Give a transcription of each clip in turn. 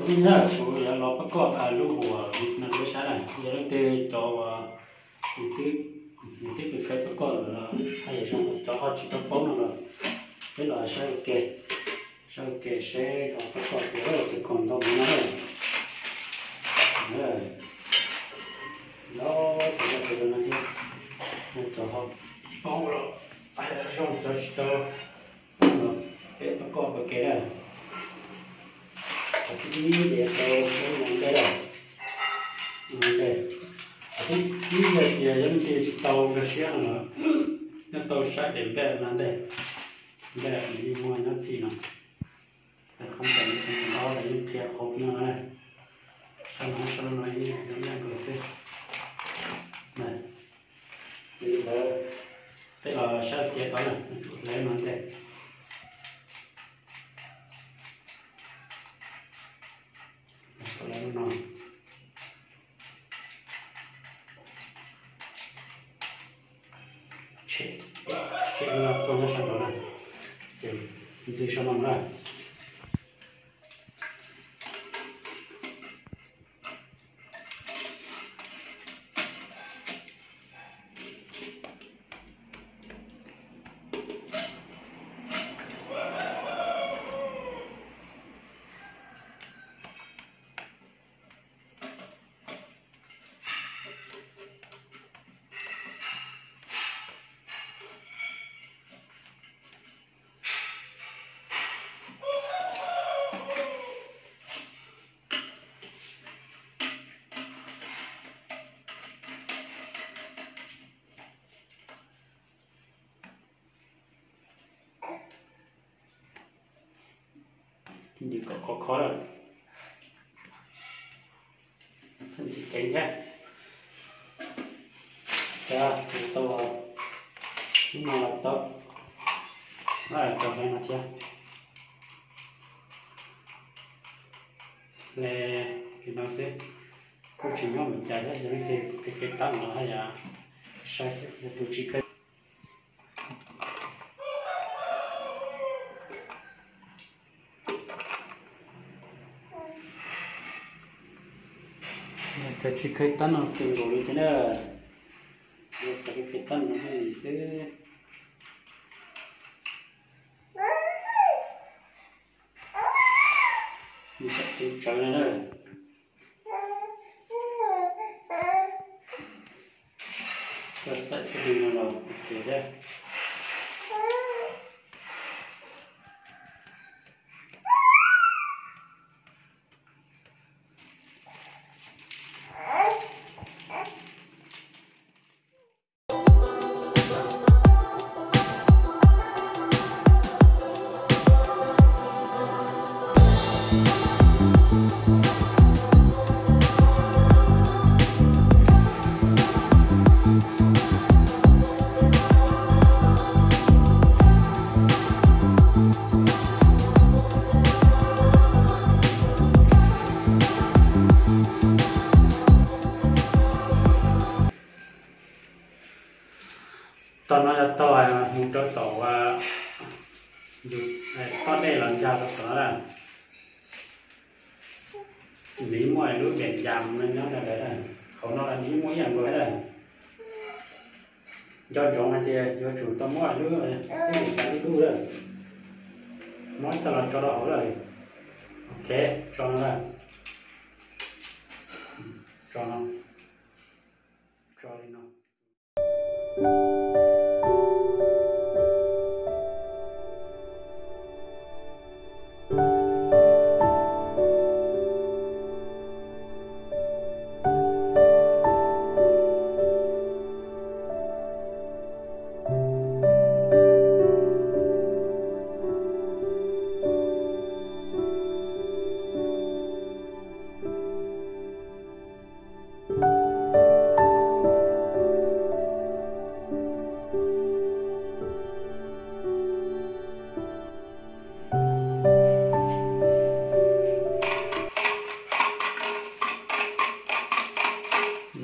tụi mình nhá rồi là nó bắt cọp lúa của Việt Nam với sáng này giờ nó tê cho những cái bắt cọp là hay là cho họ chỉ tao bón rồi thế là sau kề sẽ nó bắt cọp rồi thì còn đâu nữa nó thì nó thì nó cho họ bón rồi ai là xong cho cái bắt cọp cái kia này cái để tàu cái này đây đây cái giờ giống như tàu cái xe nó tàu sát để bé là đây bé đi mua nó xí nó không cần không có để những kia khóc nữa này sau nó nói như thế cái xe này bây giờ cái là sát kia đó này lấy nó đây lấy nó check nó tôi nó sang đó này thì gì sao làm ra thì có khó rồi thân chỉ cánh nhé ra tôi nhưng mà là tốt rồi còn đây là chưa là thì nó sẽ câu chuyện của mình chạy ra cho cái tăng nó hay là sai sẽ được chỉ cần cái chỉ cái tăng nó kiểu rồi thế này cái tăng nó hay sẽ như vậy thì trời này đây cái sẽ đi nó nào ok đấy tao nói là tao là một chỗ tổ có đây là giao cho tao là lý ngoài nước biển dầm nên nó là đấy này không nó là lý mũi dầm với này do chọn anh chị do chủ tao mua nước rồi cái gì cái đủ rồi nói tao là cho nó rồi ok cho nó là cho nó đi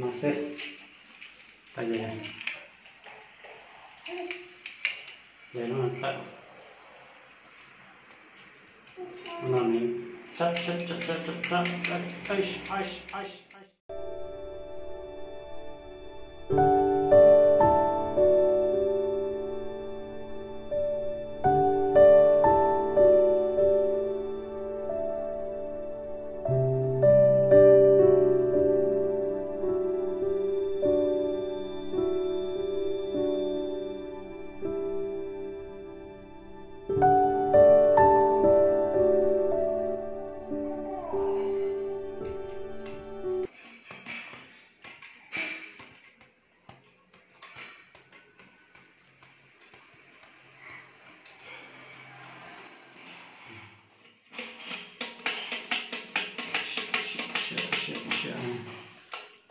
nó sẽ tại vì vậy nó tận nó này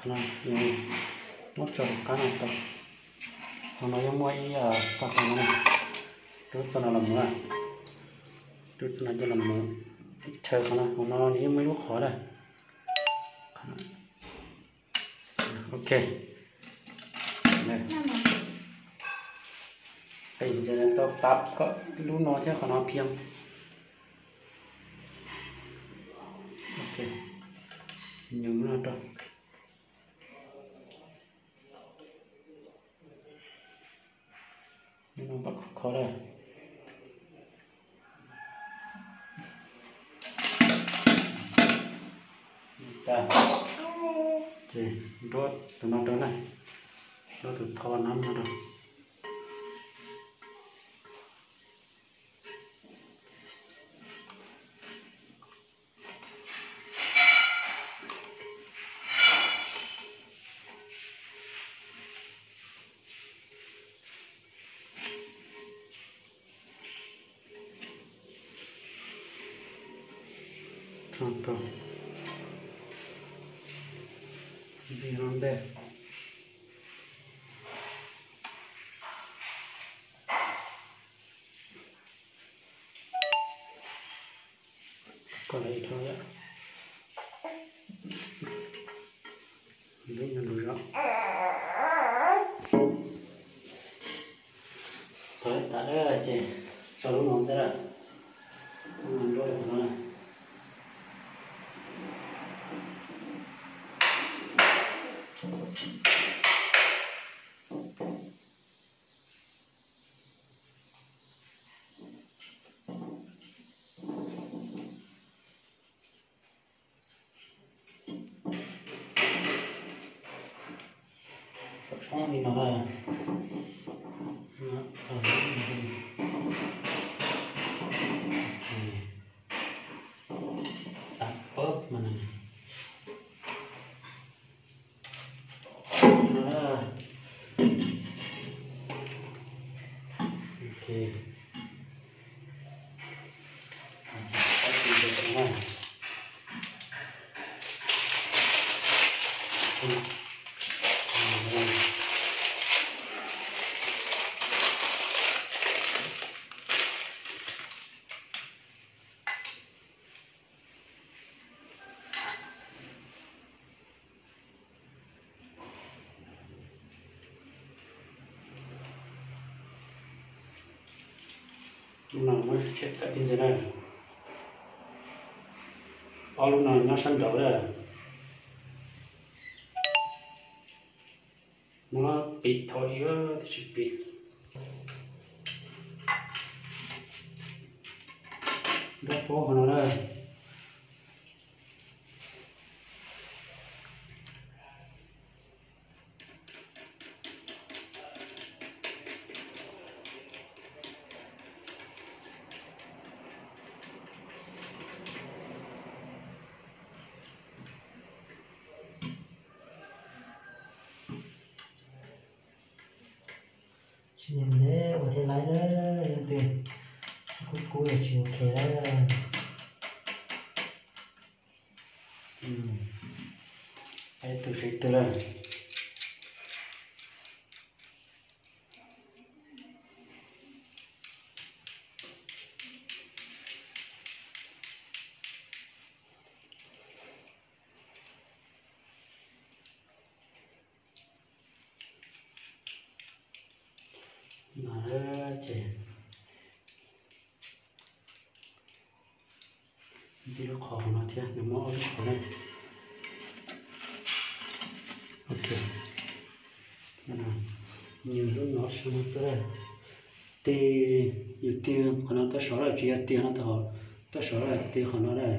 Nah, ini một chỗ cá này to, nó giống mỗi sao cái này, đốt cho nó làm mưa, đốt cho nó làm mưa, chờ nó ní mấy lúc khó đây, ok, này, bây giờ tao tap có lúc nó chứ nó phiêm, ok, nhúng nó đâu. Nó bắt khó đây. Ta. Chị, đốt tụi nó đó này. Đốt tụi thò nắm nó rồi. Pronto. Gì nó đây? Còn đây thôi ạ. Biết nó đủ rõ. Thôi, đã đấy là chị. Cho lúc nóng thế rồi. Đôi của nó này. Thì nó là đặt bóp mà này nó là ok lúc nào mới check cái tin gì này lúc nào nó sẵn đầu đây nó bị thôi thì chỉ bị đốt bố của nó đây nhìn thế có thể lấy đấy hiện tiền cuối là chiều thế đấy itu situ lah nah cek chỉ là khó nó thế nó mò cái khó này ok nhiều lúc nó xong tới tê nhiều tiền còn nó tới số là chỉ tiền nó thôi tới số là tiền còn nó đây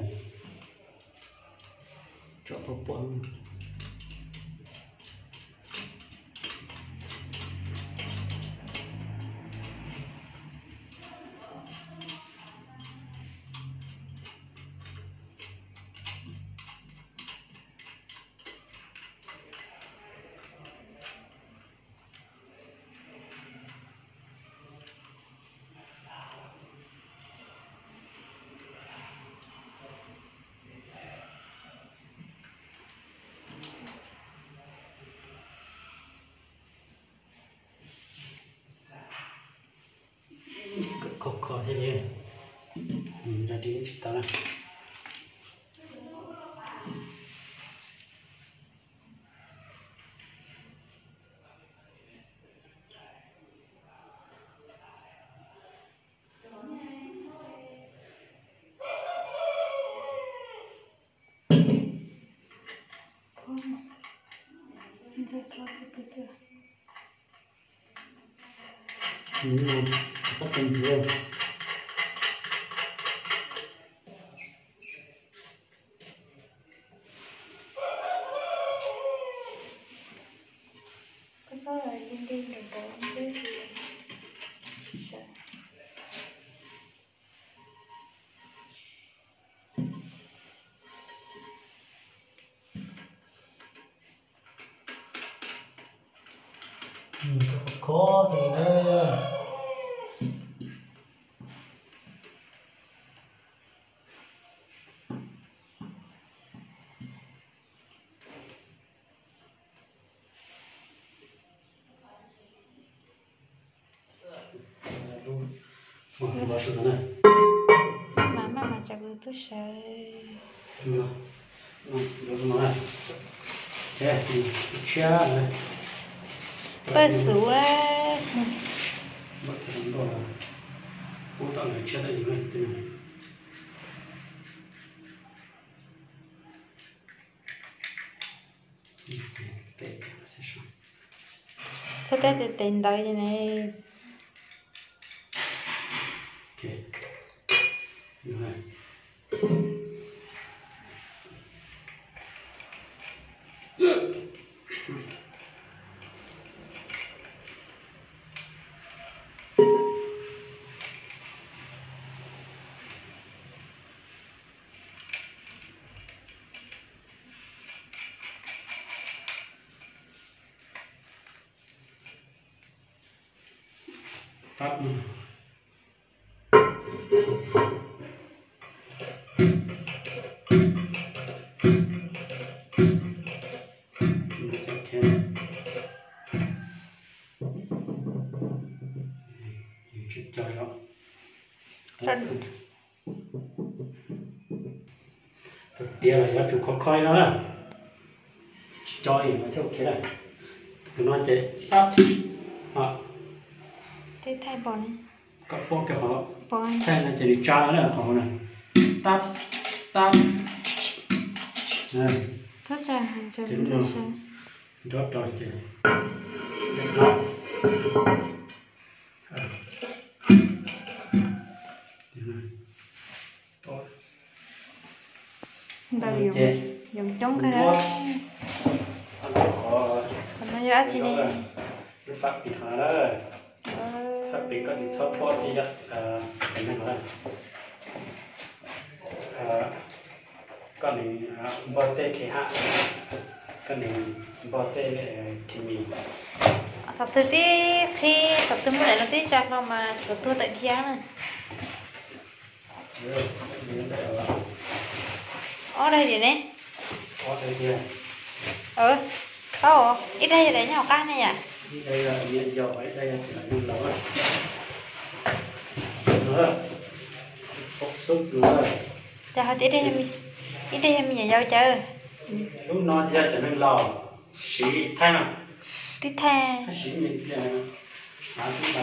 cho bộ khó thế nhỉ ra đi chúng ta này có cần gì không? Sao lại đi đi được bộ chứ? khó thì nó Bỏ xuống đó này Mà chắc là tôi sẽ được rồi thế thì chia này bớt số á mất cái đó là cũng tạo lại chia tại gì này thế này có thể tiền đây này ok rồi Tắt trời đó thực tiên là giá chủ khó khoi nó là cho gì mà theo cái này cứ nói chế tắt thế thay bỏ này có bộ cái họ bỏ này thay là chỉ đi tra nó là họ này tắt tắt này thoát ra hàng cho Chính mình rồi. sẽ đó rồi chị đó đâu dùng chống cái đó còn nó giá chi này cái phát bị hả đó phát bị có gì sót bót đi đó cái này là con này bót tê cái hạ con này bót tê cái mì thật sự tí khi thật sự mới lại nó tí chặt không mà thật tôi tại kia này ở đây gì nè ở đây kia có ít đây để nhau cá này à đây là miệng dầu ấy đây là dùng lẩu á nữa phục xúc nữa cho hết ít đây em nhà giao chơi lúc nó thì trở nên lò xí thay mà tí tha xí mình là chúng ta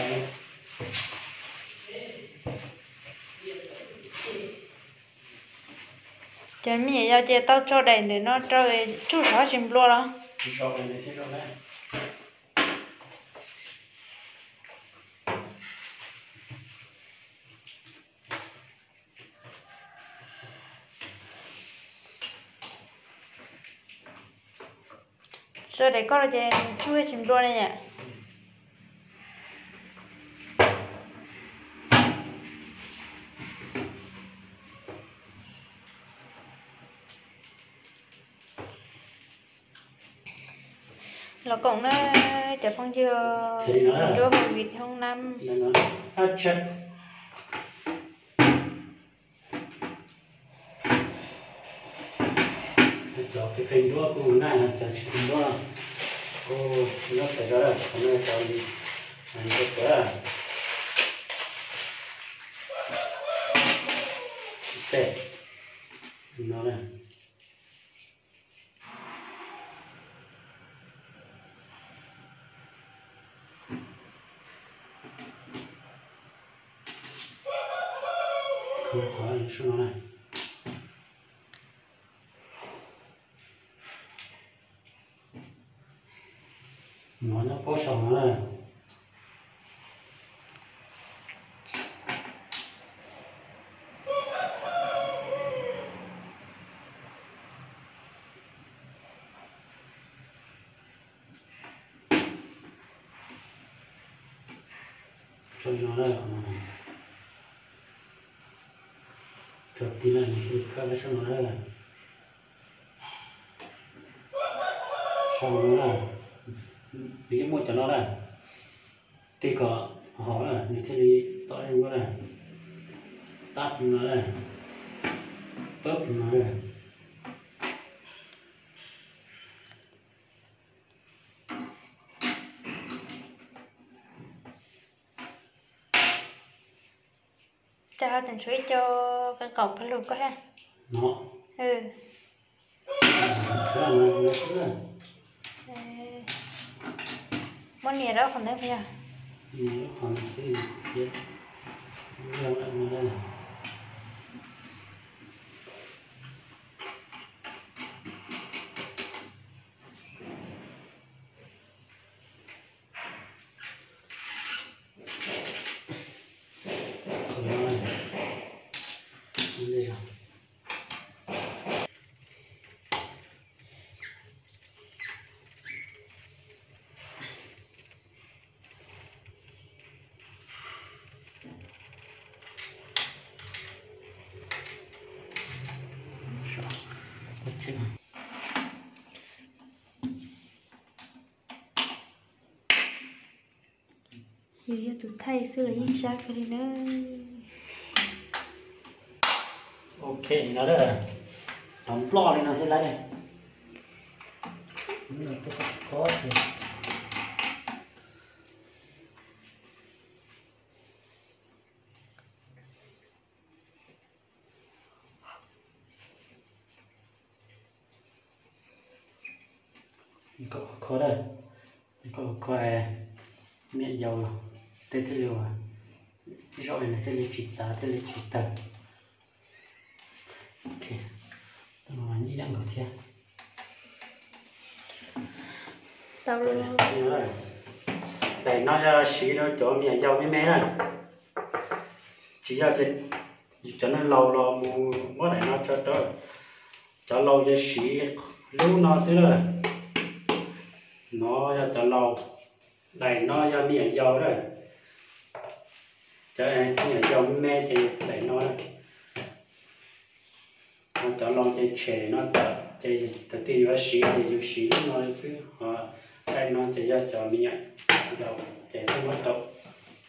cho mình giờ chơi tao cho đèn để nó cho chút khó chìm luôn đó Cho cái này thế rồi đấy. rồi để con là chơi chui chìm luôn này nhỉ là cũng nó chả phong chưa Thì nó là đưa một vịt không năm nên nó action. Cho cái kênh đó cô này là cho kênh đó cô nó phải ra là hôm nay cho đi anh có quá ok nó này không phải số nó này nó có sòng nó này cho nó này cho tí này thì các cái số nó này xong nó này cái mũi cho nó này thì có họ là như thế này tỏi em có này tắt nó này bóp nó này cho thành suối cho cái cọc cái lục có ha nó ừ thế là nó sẽ là món này đó còn đấy bây giờ nó còn gì vậy nó lại nó đây giờ tụi thầy xưa là yên sao cái nữa ok nó đây là đóng lo lên nó thế này nó có thì có đây có mẹ giàu tê thế liều à rồi này thế liều chít giá thế liều chít tờ ok tôi nói như dạng của thiên tao luôn để nó xí nó chỗ mẹ giàu với mẹ này chỉ ra thì cho nó lâu lâu mua mỗi này nó cho lâu cho xí lúc nó xí rồi nó cho lâu đây nó cho mẹ giàu rồi cho em mẹ giàu với mẹ thì để nó cho lòng chơi trẻ nó chơi tự tin vào xí thì dù xí nó xứ họ đây nó chơi ra cho mẹ giàu chơi không mất đâu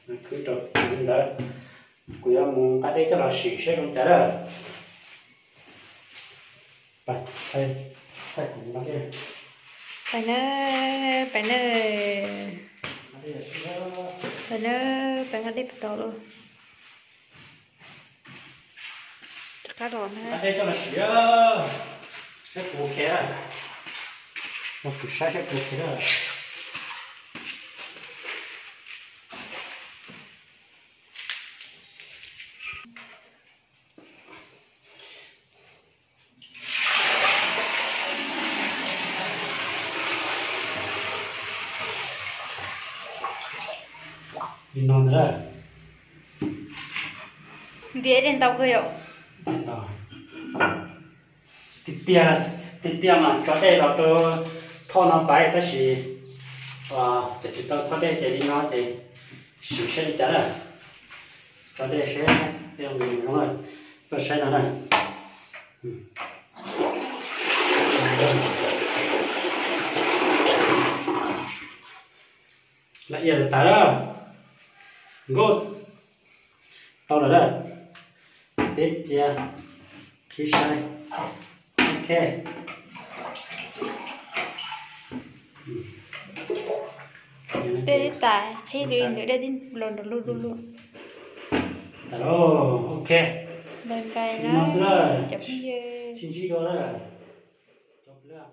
nó cứ được nhưng đó cuối cùng ở đây cho là xí sẽ không trả được đây đây cũng nó đây phải nó phải nó đi bắt đầu luôn cá đòn ha đây cho là xí sẽ cố kia nó cứ sai sẽ cố kia đi non nữa đĩa đèn tàu khơi ạ đèn tàu tiệt mà cho đây là tôi thọ nó bài đó là chỉ tôi thọ đây thì đi nó thì sự sẽ đi chả rồi cho đây sẽ đem mình đúng rồi tôi sẽ nó này lại giờ ta đó good tao rồi đó tiếp chia khi sai ok tê tài hay liền nữa đây đi lồn luôn luôn luôn ta đó ok bên cạnh nó sẽ chụp xin chỉ đó chụp nữa